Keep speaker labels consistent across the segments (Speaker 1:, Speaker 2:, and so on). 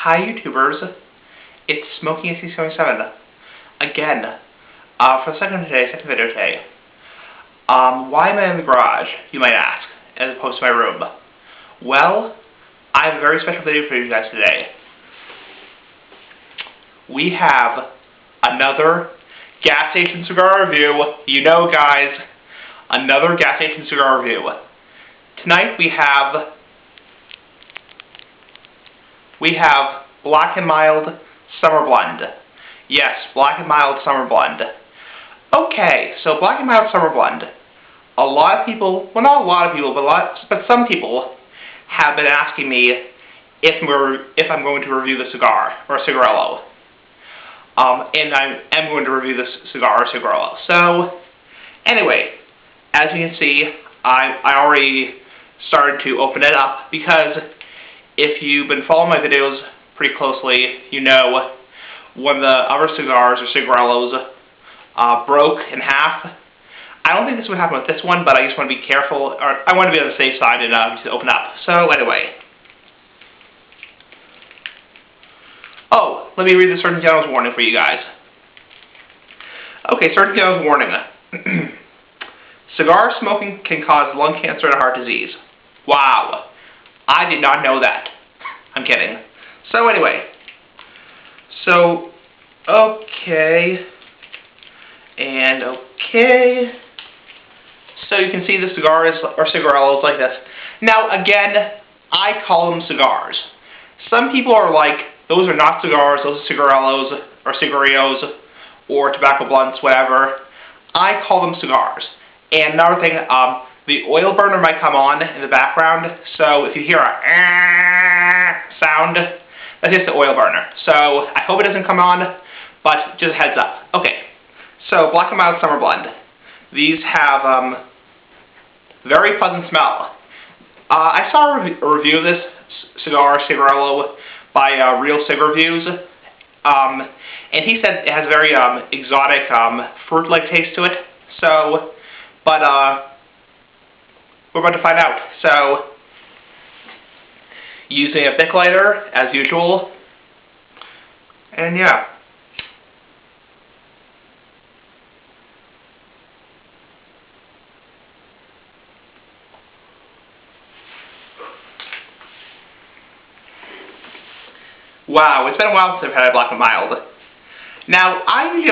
Speaker 1: Hi YouTubers, it's Smoking AC77 again, for the second video today. Why am I in the garage, you might ask, as opposed to my room? Well, I have a very special video for you guys today. We have another gas station cigar review. You know, guys, another gas station cigar review. Tonight we have Black and Mild Summer Blend. Yes, Black and Mild Summer Blend. Okay, so Black and Mild Summer Blend. A lot of people, well, not a lot of people, but some people have been asking me if I'm going to review the cigar, or Cigarillo. And I am going to review this cigar, or Cigarillo. So, anyway, as you can see, I already started to open it up, because if you've been following my videos pretty closely, you know one of the other cigars, or Cigarillos, broke in half. I don't think this would happen with this one, but I just want to be careful, or I want to be on the safe side and just open up. So anyway. Oh, let me read the Surgeon General's warning for you guys. Okay, Surgeon General's warning. Cigar smoking can cause lung cancer and heart disease. Wow. I did not know that. I'm kidding. So anyway. Okay. And okay. So you can see the cigars, or cigarillos, like this. Now again, I call them cigars. Some people are like, those are not cigars, those are cigarillos, or cigarillos, or tobacco blunts, whatever. I call them cigars. And another thing, the oil burner might come on in the background, so if you hear a sound, that's just the oil burner. So I hope it doesn't come on, but just a heads up. Okay, so Black and Mild Summer Blend. These have very pleasant smell. I saw a review of this cigar, Cigarillo, by Real Cig Reviews, and he said it has a very exotic fruit-like taste to it. So, but we're about to find out. So, using a Bic lighter as usual, and yeah. Wow, it's been a while since I've had a Black and Mild. Now, I usually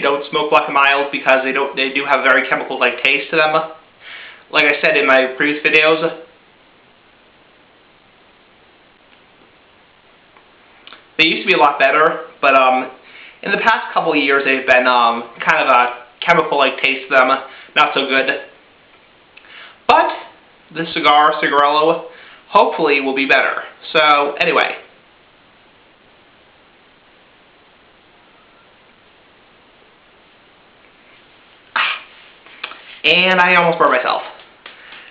Speaker 1: don't smoke Black and Mild because they do have a very chemical-like taste to them. Like I said in my previous videos, they used to be a lot better, but in the past couple of years they've been kind of a chemical-like taste to them, not so good. But this cigar, Cigarillo, hopefully will be better. So anyway. And I almost burned myself.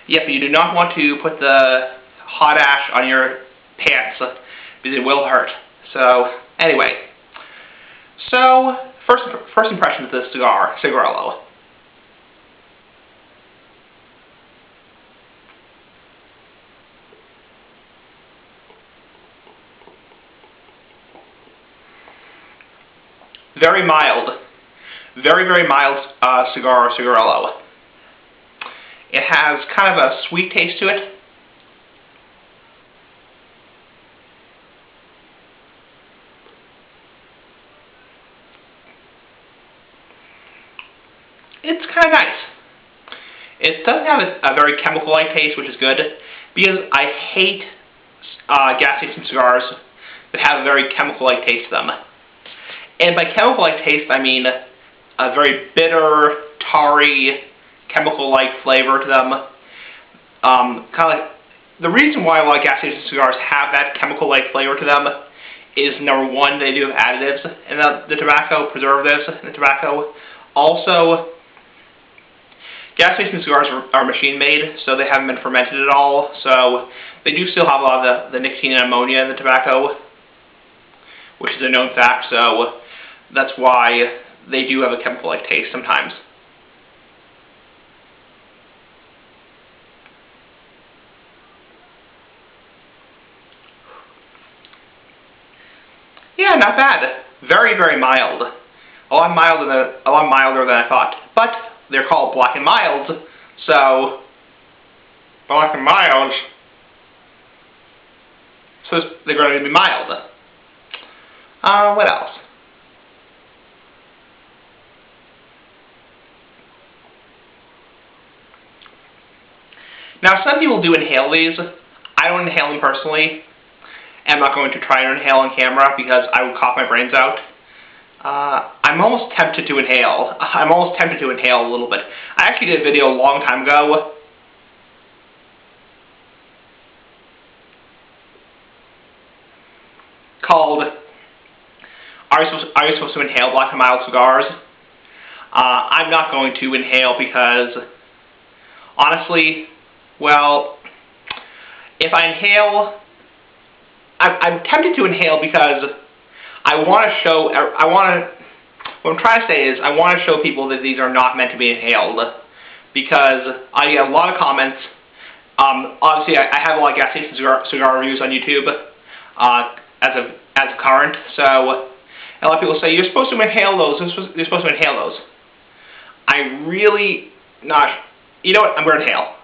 Speaker 1: Yep, you do not want to put the hot ash on your pants, because it will hurt. So, anyway. So, first impression of this cigar, Cigarillo. Very mild. Very, very mild cigar, Cigarillo. It has kind of a sweet taste to it. It's kind of nice. It doesn't have a very chemical-like taste, which is good, because I hate gas station cigars that have a very chemical-like taste to them. And by chemical-like taste, I mean a very bitter, tarry, chemical-like flavor to them. Kind of like, the reason why a lot of gas station cigars have that chemical-like flavor to them is, number one, they do have additives in the tobacco, preservatives in the tobacco. Also, gas station cigars are machine-made, so they haven't been fermented at all, so they do still have a lot of the nicotine and ammonia in the tobacco, which is a known fact, so that's why they do have a chemical-like taste sometimes. Yeah, not bad. Very, very mild. A lot milder than I thought. But they're called black and milds, so black and milds. So they're going to be mild. What else? Now, some people do inhale these. I don't inhale them personally. I'm not going to try and inhale on camera because I would cough my brains out. I'm almost tempted to inhale. I'm almost tempted to inhale a little bit. I actually did a video a long time ago called Are you supposed to inhale black and mild cigars? I'm not going to inhale because, honestly, well, if I inhale, I'm tempted to inhale because I want to show, what I'm trying to say is I want to show people that these are not meant to be inhaled, because I get a lot of comments. Obviously, I have a lot of gas station cigar reviews on YouTube as of current, so a lot of people say, you're supposed to inhale those, you're supposed to inhale those. I'm really not, you know what, I'm going to inhale.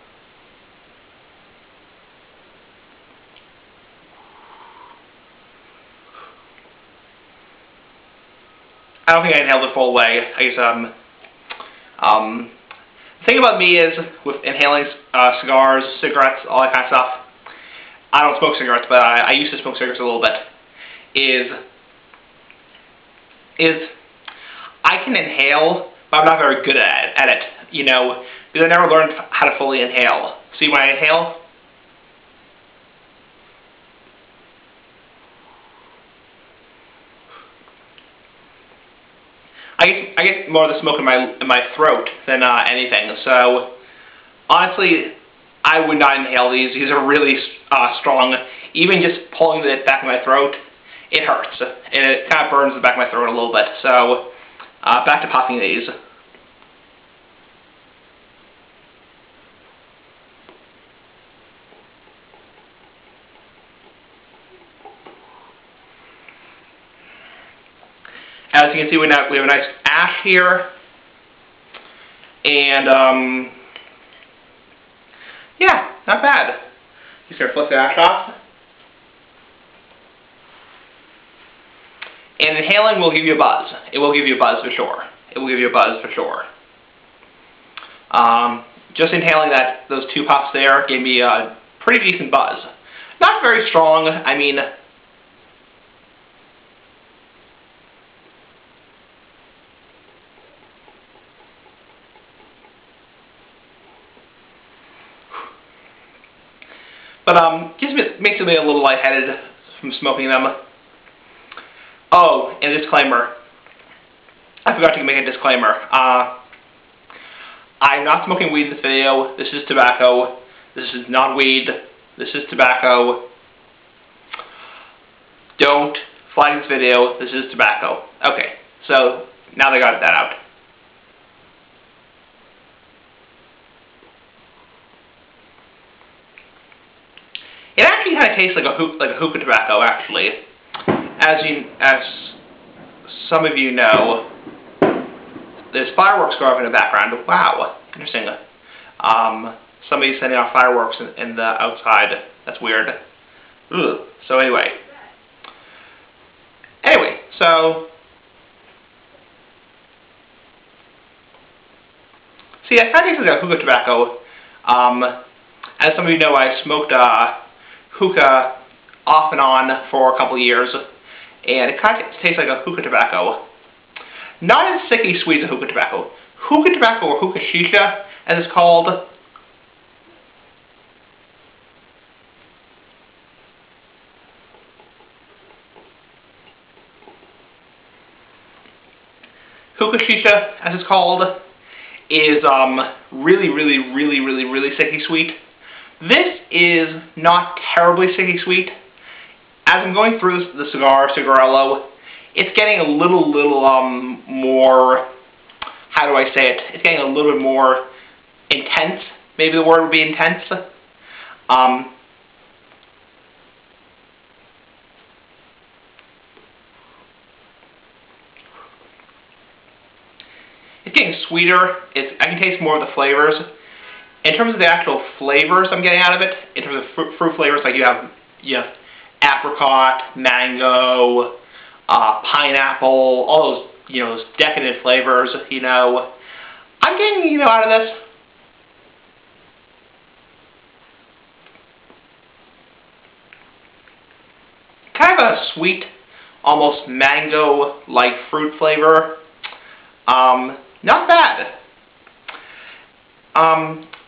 Speaker 1: I don't think I inhaled the full way. I guess, the thing about me is, with inhaling cigars, cigarettes, all that kind of stuff, I don't smoke cigarettes, but I used to smoke cigarettes a little bit, is I can inhale, but I'm not very good at it, you know, because I never learned how to fully inhale. See, when I inhale, I get more of the smoke in my throat than anything. So honestly, I would not inhale these. These are really strong. Even just pulling the back of my throat, it hurts, and it kind of burns the back of my throat a little bit. So back to puffing these. As you can see, we have a nice ash here, and yeah, not bad. Just gonna flip the ash off, and inhaling will give you a buzz. It will give you a buzz for sure. It will give you a buzz for sure. Just inhaling those 2 puffs there gave me a pretty decent buzz. Not very strong. I mean, but makes me a little lightheaded from smoking them. Oh, and a disclaimer. I forgot to make a disclaimer. I'm not smoking weed in this video. This is tobacco. This is not weed. This is tobacco. Don't flag this video. This is tobacco. Okay, so now they got that out. It actually kind of tastes like a hookah tobacco, actually. As some of you know, there's fireworks going on in the background. Wow, interesting. Somebody's sending off fireworks in the outside. That's weird. Ugh. So anyway, so see, it kind of tastes like a hookah tobacco. As some of you know, I smoked hookah off and on for a couple of years, and it kind of tastes like a hookah tobacco. Not as sicky sweet as a hookah tobacco. Hookah tobacco, or hookah shisha, as it's called, is really sicky sweet. This is not terribly sicky sweet. As I'm going through the Cigarillo, it's getting a little more, how do I say it? It's getting a little bit more intense. Maybe the word would be intense. sweeter. I can taste more of the flavors. In terms of the actual flavors I'm getting out of it, in terms of fruit flavors, like you have apricot, mango, pineapple, all those, those decadent flavors, I'm getting, out of this kind of a sweet, almost mango-like fruit flavor. Not bad.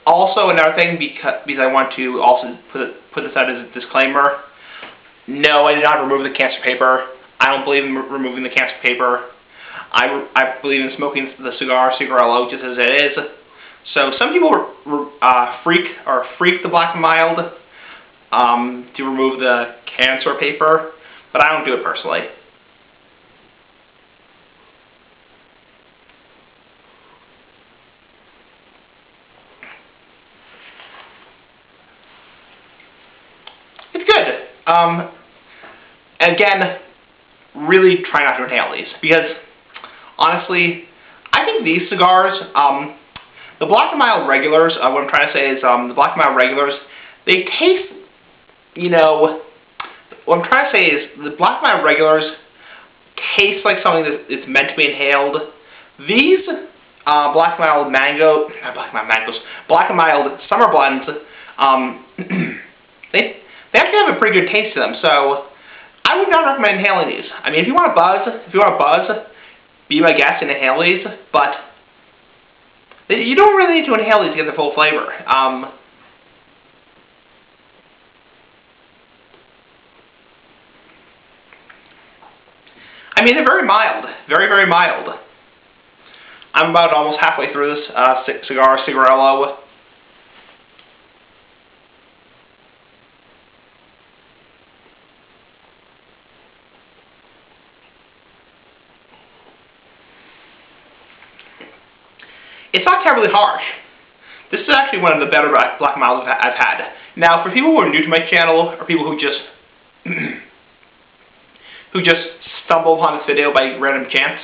Speaker 1: Also, another thing, because I want to also put this out as a disclaimer, no, I did not remove the canister paper. I don't believe in removing the canister paper. I believe in smoking the cigar, Cigarillo, just as it is. So some people freak the black and mild to remove the canister paper, but I don't do it personally. It's good. Again, really try not to inhale these, because honestly, I think these cigars, the black and mild regulars, what I'm trying to say is the black and mild regulars, they taste, what I'm trying to say is the black and mild regulars taste like something that's meant to be inhaled. These black and mild black and mild summer blends, they actually have a pretty good taste to them, so I would not recommend inhaling these. I mean, if you want a buzz, be my guest and inhale these, but you don't really need to inhale these to get the full flavor. I mean, they're very mild, very, very mild. I'm about almost halfway through this cigar, Cigarillo. It's not terribly harsh. This is actually one of the better black and milds I've had. Now, for people who are new to my channel, or people who just stumble upon this video by random chance,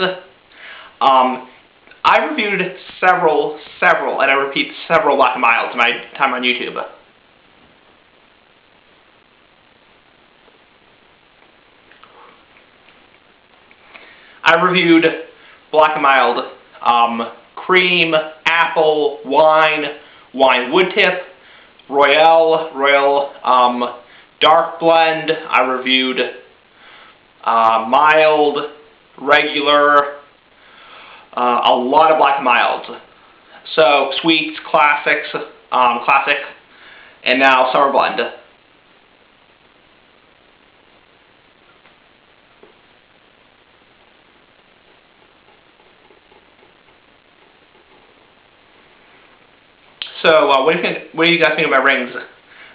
Speaker 1: I reviewed several, and I repeat, several black and milds in my time on YouTube. I reviewed black and mild cream, apple, wine wood tip, Royale, dark blend. I reviewed mild, regular, a lot of black and milds. So sweets, classic, and now summer blend. So, what do you guys think of my rings?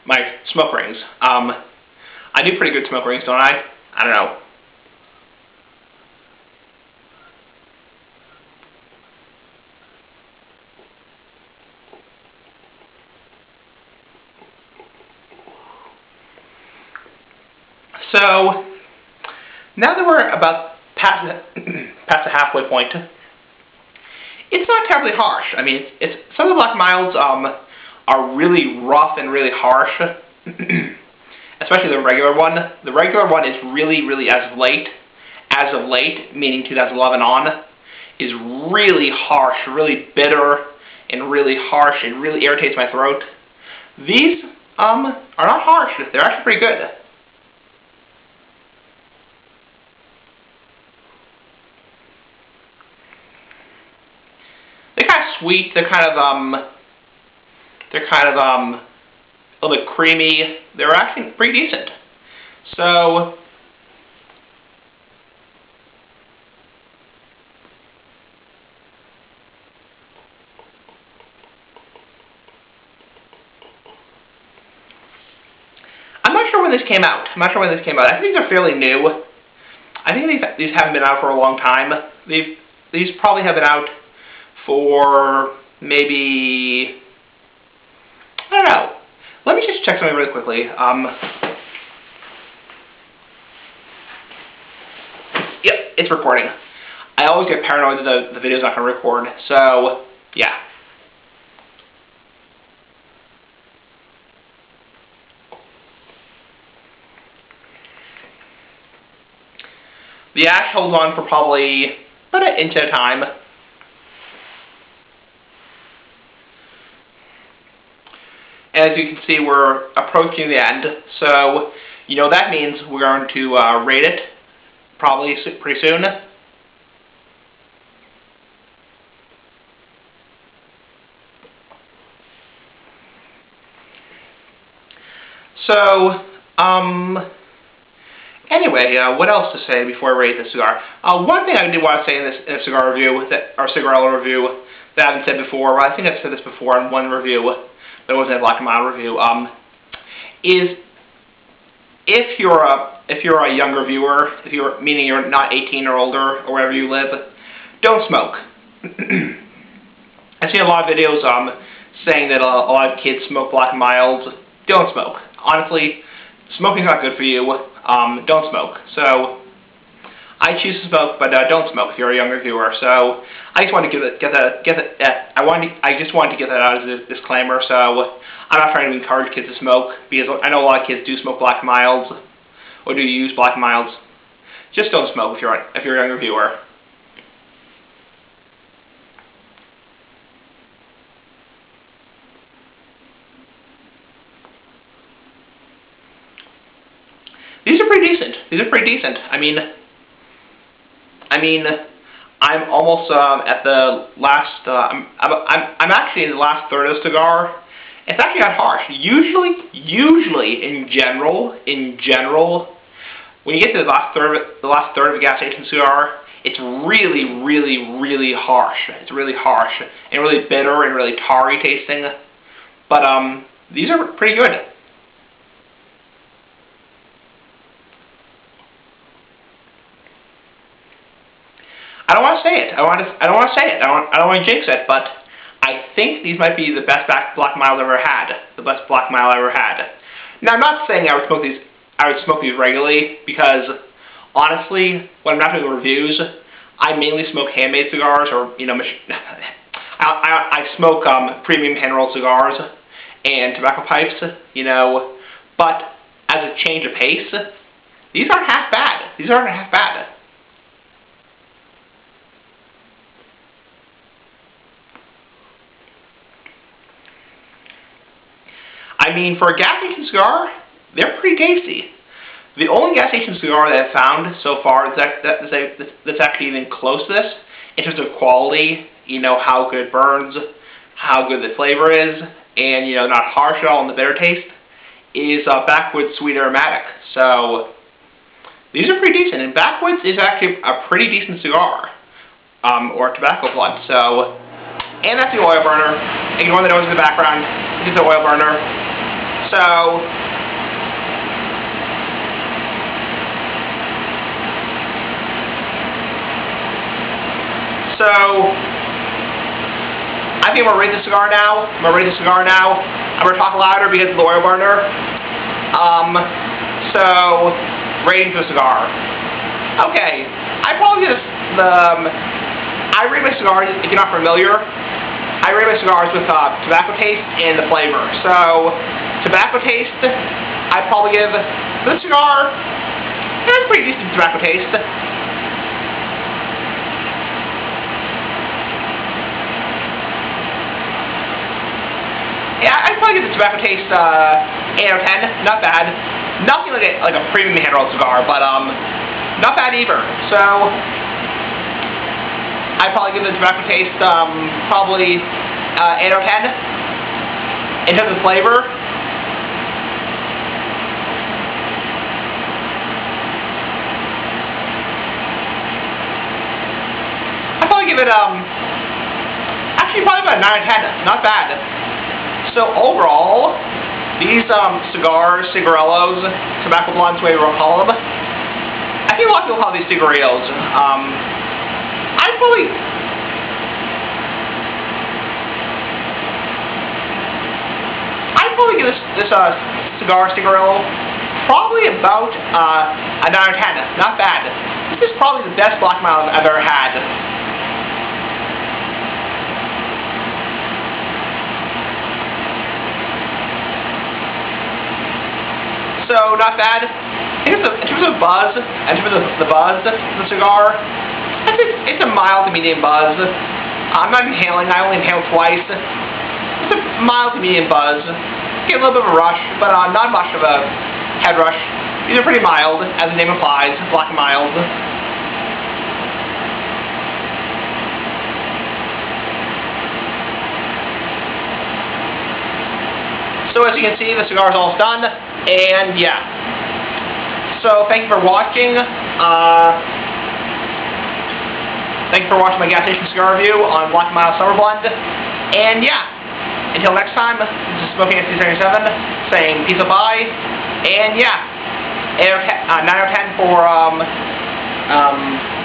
Speaker 1: My smoke rings? I do pretty good smoke rings, don't I? I don't know. So, now that we're about past the halfway point, it's not terribly harsh. I mean, some of the black milds are really rough and really harsh, especially the regular one. The regular one is really as of late, meaning 2011 on, is really harsh, really bitter, and really harsh. It really irritates my throat. These are not harsh. They're actually pretty good. They're kind of sweet. They're kind of a little bit creamy. They're actually pretty decent. So, I'm not sure when this came out. I think they're fairly new. I think these haven't been out for a long time. These probably have been out for maybe, I don't know. Let me just check something really quickly. Yep, it's recording. I always get paranoid that the video's not going to record, so, yeah. The ash holds on for probably about an inch at a time. As you can see, we're approaching the end, so you know that means we're going to rate it probably pretty soon. So, anyway, what else to say before I rate this cigar? One thing I did want to say in a cigar review, or Cigarillo review, that I haven't said before, well, I think I've said this before in one review, but it wasn't a black and mild review, is if you're a younger viewer, meaning you're not 18 or older, or wherever you live, don't smoke. I've seen a lot of videos saying that a lot of kids smoke black and milds. Don't smoke. Honestly, smoking's not good for you. Don't smoke. So I choose to smoke, but don't smoke if you're a younger viewer. So I just want to I just wanted to get that out as a disclaimer. So I'm not trying to encourage kids to smoke, because I know a lot of kids do smoke black milds or do use black milds. Just don't smoke if you're a younger viewer. These are pretty decent. These are pretty decent. I mean, I'm almost at the last. I'm actually in the last third of the cigar. It's actually not harsh. Usually, in general, when you get to the last third of a gas station cigar, it's really harsh. It's really harsh and really bitter and really tarry tasting. But these are pretty good. I don't want to say it. I don't want to say it. I don't want to jinx it. But I think these might be the best black mild I've ever had. The best black mild I ever had. Now, I'm not saying I would smoke these. I would smoke these regularly, because honestly, when I'm not doing reviews, I mainly smoke handmade cigars, or I smoke premium hand rolled cigars and tobacco pipes. But as a change of pace, these aren't half bad. These aren't half bad. I mean, for a gas station cigar, they're pretty tasty. The only gas station cigar that I've found so far that's actually even close to this, in terms of quality, how good it burns, how good the flavor is, and, not harsh at all in the bitter taste, is Backwoods Sweet Aromatic. So, these are pretty decent, and Backwoods is actually a pretty decent cigar, or tobacco blunt. So, and that's the oil burner. Ignore the noise in the background. This is the oil burner. So, I think I'm going to rate the cigar now. I'm going to talk louder because of the oil burner. So, rating for the cigar. Okay, I probably just, I rate my cigars, if you're not familiar, I rate my cigars with tobacco taste and the flavor. So, tobacco taste, I'd probably give this cigar, it's pretty decent tobacco taste. Yeah, I'd probably give the tobacco taste 8 out of 10. Not bad. Nothing like a premium hand rolled cigar, but not bad either. So I'd probably give the tobacco taste probably 8 out of 10. In terms of flavor, I'd probably give it actually probably about 9 out of 10. Not bad. So overall, these cigars, cigarillos, tobacco blunts, whatever you want to call them, I think a lot of people call these cigarillos. I'd probably give this cigar, cigarillo, probably about a 9 out of 10. Not bad. This is probably the best black and mild I've ever had. So, not bad. In terms of buzz, in terms of the buzz of the cigar, I think it's a mild to medium buzz. I'm not inhaling, I only inhaled twice. It's a mild to medium buzz. Get a little bit of a rush, but not much of a head rush. These are pretty mild, as the name implies, black and mild. So as you can see, the cigar is almost done, and yeah. So thank you for watching. Thank you for watching my Gas Station Cigar review on Black and Mild Summer Blend. And yeah, until next time, this is Smoking at 77 saying peace of bye. And yeah, 9 out of 10 for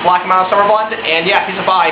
Speaker 1: Black and Mild Summer Blend. And yeah, peace of bye.